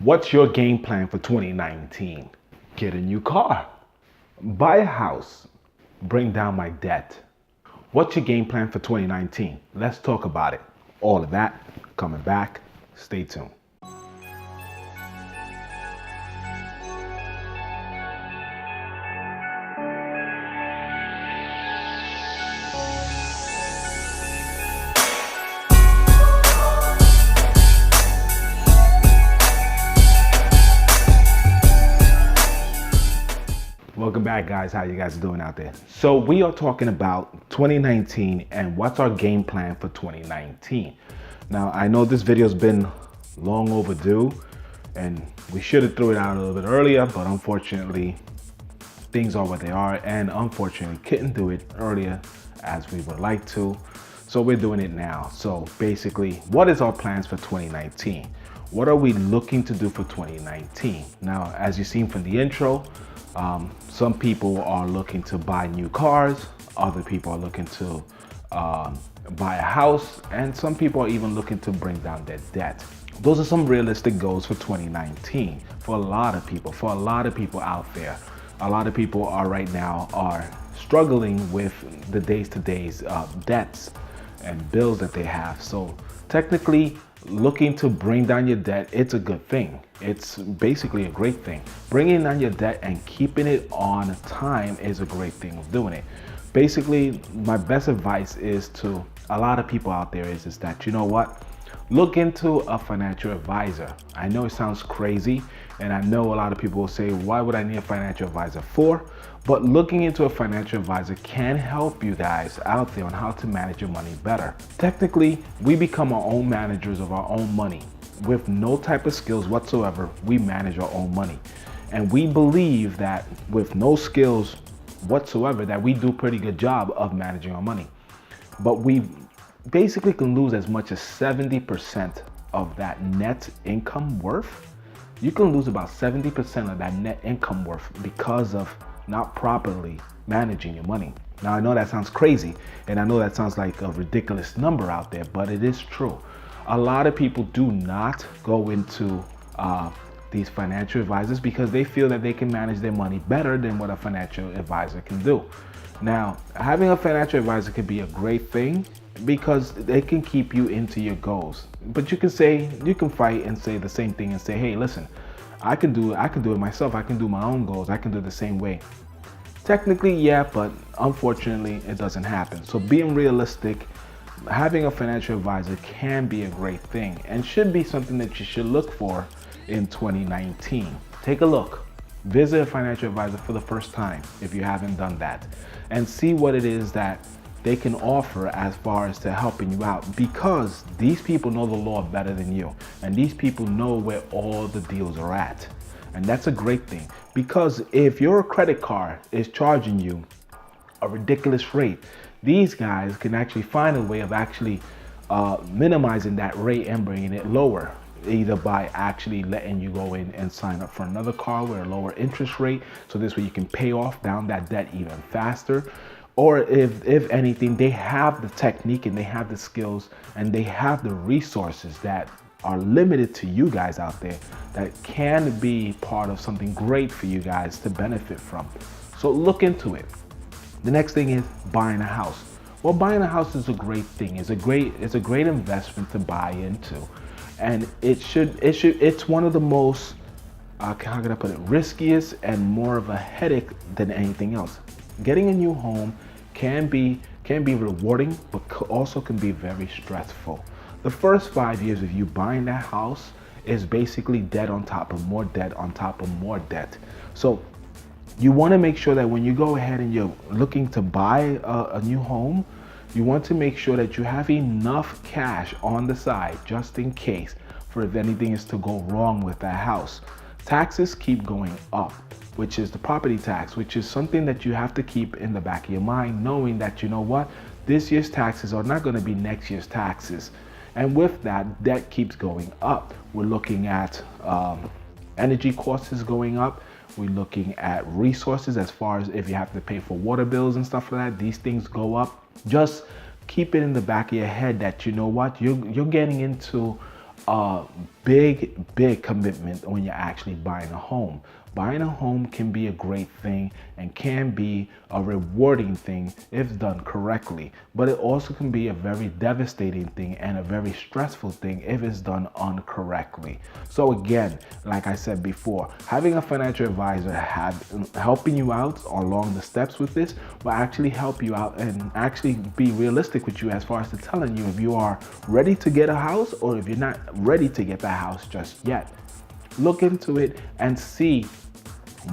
What's your game plan for 2019? Get a new car, buy a house, bring down my debt. What's your game plan for 2019? Let's talk about it. All of that coming back. Stay tuned. Welcome back, guys. How you guys doing out there? So we are talking about 2019 and what's our game plan for 2019. Now, I know this video's been long overdue and we should have threw it out a little bit earlier, but unfortunately things are what they are, and unfortunately couldn't do it earlier as we would like to. So we're doing it now. So basically, what is our plans for 2019? What are we looking to do for 2019? Now, as you've seen from the intro, some people are looking to buy new cars, other people are looking to buy a house, and some people are even looking to bring down their debt. Those are some realistic goals for 2019 for a lot of people out there. A lot of people are right now are struggling with the day-to-day debts and bills that they have. So technically, looking to bring down your debt, it's a good thing. It's basically a great thing. Bringing down your debt and keeping it on time is a great thing of doing it. Basically, my best advice is to a lot of people out there is that, you know what? Look into a financial advisor. I know it sounds crazy, and I know a lot of people will say, why would I need a financial advisor for? But looking into a financial advisor can help you guys out there on how to manage your money better. Technically, we become our own managers of our own money. With no type of skills whatsoever, we manage our own money. And we believe that with no skills whatsoever, that we do a pretty good job of managing our money. But we basically can lose as much as 70% of that net income worth. You can lose about 70% of that net income worth because of not properly managing your money. Now, I know that sounds crazy, and I know that sounds like a ridiculous number out there, but it is true. A lot of people do not go into these financial advisors because they feel that they can manage their money better than what a financial advisor can do. Now, having a financial advisor can be a great thing because they can keep you into your goals. But you can fight and say the same thing and say, hey, listen, I can do it myself. I can do my own goals. I can do it the same way. Technically, yeah, but unfortunately, it doesn't happen. So being realistic, having a financial advisor can be a great thing and should be something that you should look for in 2019. Take a look. Visit a financial advisor for the first time if you haven't done that, and see what it is that they can offer as far as to helping you out, because these people know the law better than you, and these people know where all the deals are at. And that's a great thing, because if your credit card is charging you a ridiculous rate, these guys can actually find a way of actually minimizing that rate and bringing it lower, either by actually letting you go in and sign up for another car with a lower interest rate, so this way you can pay off down that debt even faster. Or if anything, they have the technique and they have the skills and they have the resources that are limited to you guys out there that can be part of something great for you guys to benefit from. So look into it. The next thing is buying a house. Well, buying a house is a great thing. It's a great investment to buy into. And it's one of the most, how can I put it, riskiest and more of a headache than anything else. Getting a new home can be rewarding, but also can be very stressful. The first 5 years of you buying that house is basically debt on top of more debt on top of more debt. So you want to make sure that when you go ahead and you're looking to buy a new home, you want to make sure that you have enough cash on the side just in case for if anything is to go wrong with that house. Taxes keep going up, which is the property tax, which is something that you have to keep in the back of your mind, knowing that, you know what, this year's taxes are not going to be next year's taxes. And with that, debt keeps going up. We're looking at energy costs is going up. We're looking at resources as far as if you have to pay for water bills and stuff like that, these things go up. Just keep it in the back of your head that, you know what, you're getting into big commitment when you're actually buying a home. Buying a home can be a great thing and can be a rewarding thing if done correctly, but it also can be a very devastating thing and a very stressful thing if it's done incorrectly. So again, like I said before, having a financial advisor helping you out along the steps with this will actually help you out and actually be realistic with you as far as to telling you if you are ready to get a house or if you're not ready to get that house just yet. Look into it and see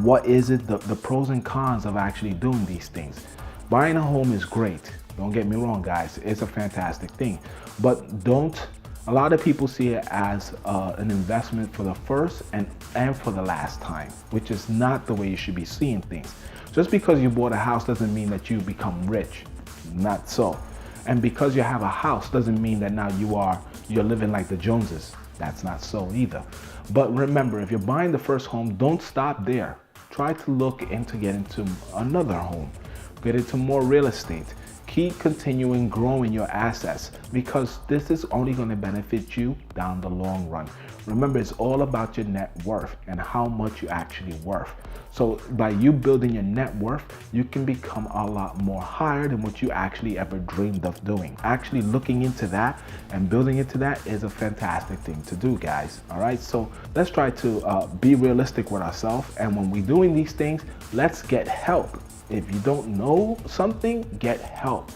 what is it, the pros and cons of actually doing these things. Buying a home is great. Don't get me wrong, guys. It's a fantastic thing. But a lot of people see it as an investment for the first and for the last time, which is not the way you should be seeing things. Just because you bought a house doesn't mean that you become rich. Not so. And because you have a house doesn't mean that now you're living like the Joneses. That's not so either. But remember, if you're buying the first home, don't stop there. Try to look into getting into another home, get into more real estate. Keep continuing growing your assets because this is only going to benefit you down the long run. Remember, it's all about your net worth and how much you actually worth. So by you building your net worth, you can become a lot more higher than what you actually ever dreamed of doing. Actually looking into that and building into that is a fantastic thing to do, guys. All right, so let's try to be realistic with ourselves. And when we're doing these things, let's get help. If you don't know something, get help.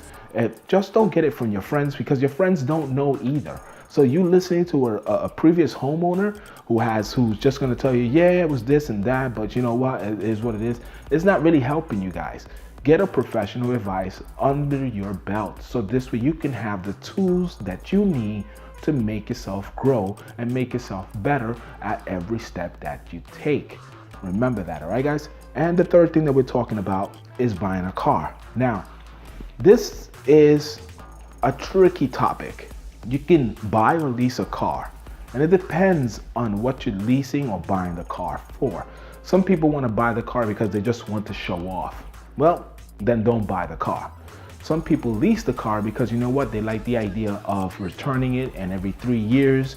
Just don't get it from your friends because your friends don't know either. So you listening to a previous homeowner who's just going to tell you, yeah, it was this and that, but you know what, it is what it is. It's not really helping you guys. Get a professional advice under your belt. So this way you can have the tools that you need to make yourself grow and make yourself better at every step that you take. Remember that, all right, guys? And the third thing that we're talking about is buying a car. Now, this is a tricky topic. You can buy or lease a car, and it depends on what you're leasing or buying the car for. Some people want to buy the car because they just want to show off. Well, then don't buy the car. Some people lease the car because you know what? They like the idea of returning it, and every 3 years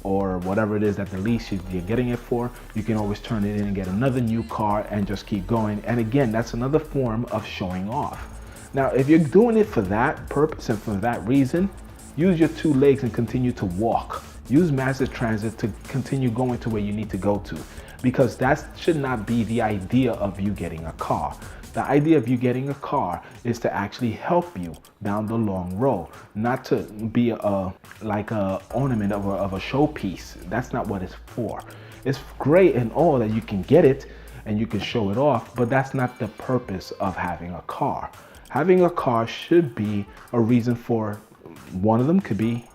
or whatever it is that the lease you're getting it for, you can always turn it in and get another new car and just keep going. And again, that's another form of showing off. Now, if you're doing it for that purpose and for that reason, use your 2 legs and continue to walk. Use mass transit to continue going to where you need to go to, because that should not be the idea of you getting a car. The idea of you getting a car is to actually help you down the long road, not to be like a ornament of a showpiece. That's not what it's for. It's great and all that you can get it and you can show it off, but that's not the purpose of having a car. Having a car should be a reason for, one of them could be,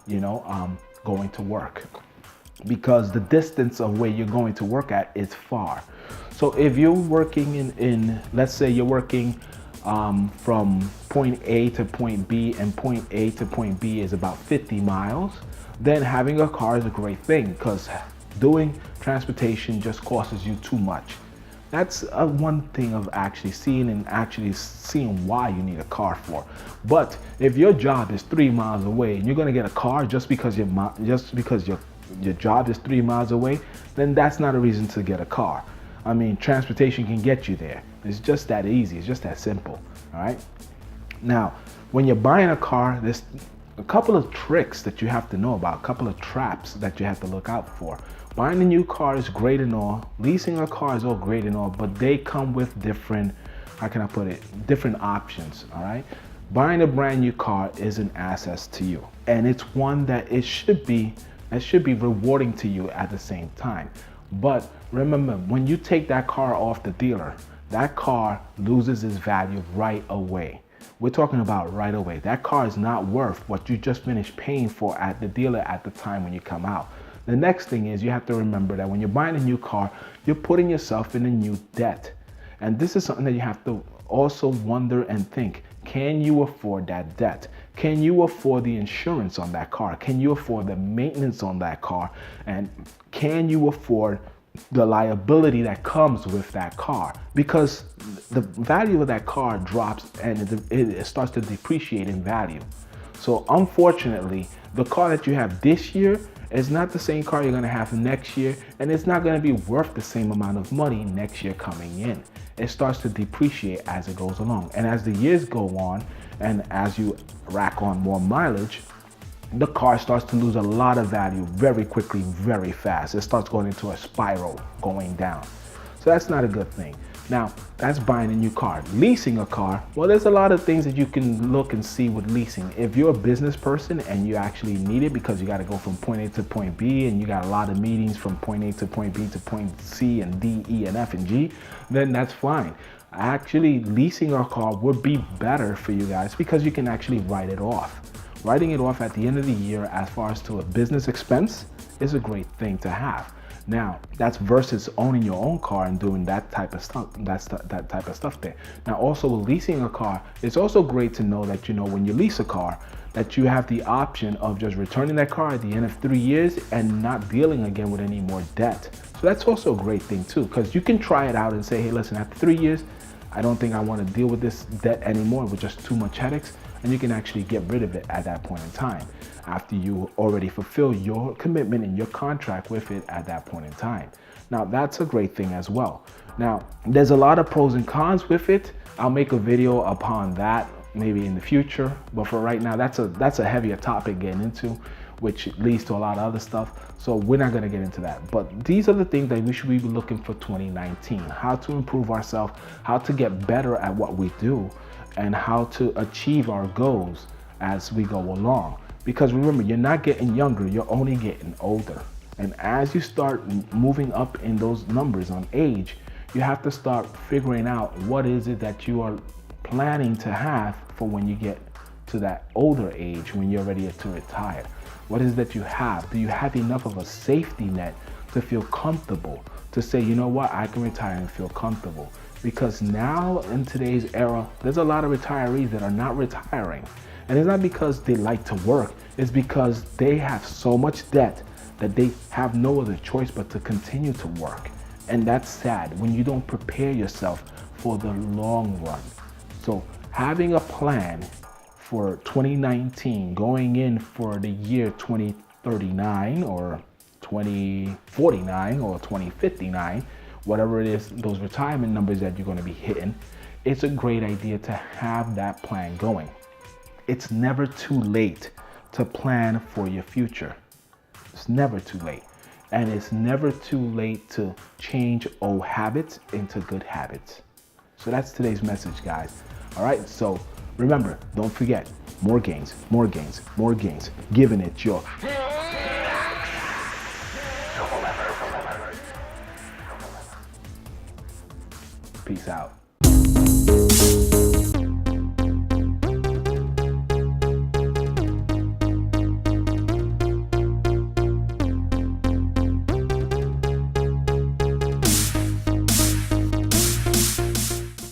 going to work, because the distance of where you're going to work at is far. So if you're working in let's say you're working from point A to point B, and point A to point B is about 50 miles, then having a car is a great thing, because doing transportation just costs you too much. That's one thing of actually seeing why you need a car for. But if your job is 3 miles away and you're gonna get a car just because your job is 3 miles away, then that's not a reason to get a car. I mean, transportation can get you there. It's just that easy. It's just that simple. All right. Now, when you're buying a car, there's a couple of tricks that you have to know about, a couple of traps that you have to look out for. Buying a new car is great and all. Leasing a car is all great and all, but they come with different, different options, all right? Buying a brand new car is an asset to you, and it's one that it should be rewarding to you at the same time. But remember, when you take that car off the dealer, that car loses its value right away. We're talking about right away. That car is not worth what you just finished paying for at the dealer at the time when you come out. The next thing is you have to remember that when you're buying a new car, you're putting yourself in a new debt. And this is something that you have to also wonder and think, can you afford that debt? Can you afford the insurance on that car? Can you afford the maintenance on that car? And can you afford the liability that comes with that car? Because the value of that car drops and it starts to depreciate in value. So unfortunately, the car that you have this year It's not the same car you're gonna have next year, and it's not gonna be worth the same amount of money next year coming in. It starts to depreciate as it goes along. And as the years go on, and as you rack on more mileage, the car starts to lose a lot of value very quickly, very fast. It starts going into a spiral going down. So that's not a good thing. Now, that's buying a new car. Leasing a car, well, there's a lot of things that you can look and see with leasing. If you're a business person and you actually need it because you got to go from point A to point B and you got a lot of meetings from point A to point B to point C and D, E, and F, and G, then that's fine. Actually, leasing a car would be better for you guys because you can actually write it off. Writing it off at the end of the year as far as to a business expense is a great thing to have. Now, that's versus owning your own car and doing that type of stuff. That type of stuff there. Now, also with leasing a car, it's also great to know that, when you lease a car, that you have the option of just returning that car at the end of 3 years and not dealing again with any more debt. So that's also a great thing too, because you can try it out and say, hey, listen, after 3 years, I don't think I want to deal with this debt anymore with just too much headaches. And you can actually get rid of it at that point in time after you already fulfill your commitment and your contract with it at that point in time. Now, that's a great thing as well. Now, there's a lot of pros and cons with it. I'll make a video upon that maybe in the future, but for right now, that's a heavier topic getting into, which leads to a lot of other stuff. So we're not going to get into that. But these are the things that we should be looking for 2019, how to improve ourselves, how to get better at what we do, and how to achieve our goals as we go along. Because remember, you're not getting younger, you're only getting older. And as you start moving up in those numbers on age, you have to start figuring out what is it that you are planning to have for when you get to that older age, when you're ready to retire. What is it that you have? Do you have enough of a safety net to feel comfortable, to say, you know what, I can retire and feel comfortable? Because now in today's era, there's a lot of retirees that are not retiring. And it's not because they like to work, it's because they have so much debt that they have no other choice but to continue to work. And that's sad when you don't prepare yourself for the long run. So having a plan for 2019, going in for the year 2039 or 2049 or 2059, whatever it is, those retirement numbers that you're going to be hitting, it's a great idea to have that plan going. It's never too late to plan for your future. It's never too late. And it's never too late to change old habits into good habits. So that's today's message, guys. All right, so remember, don't forget, more gains, more gains, more gains. Giving it your... Peace out.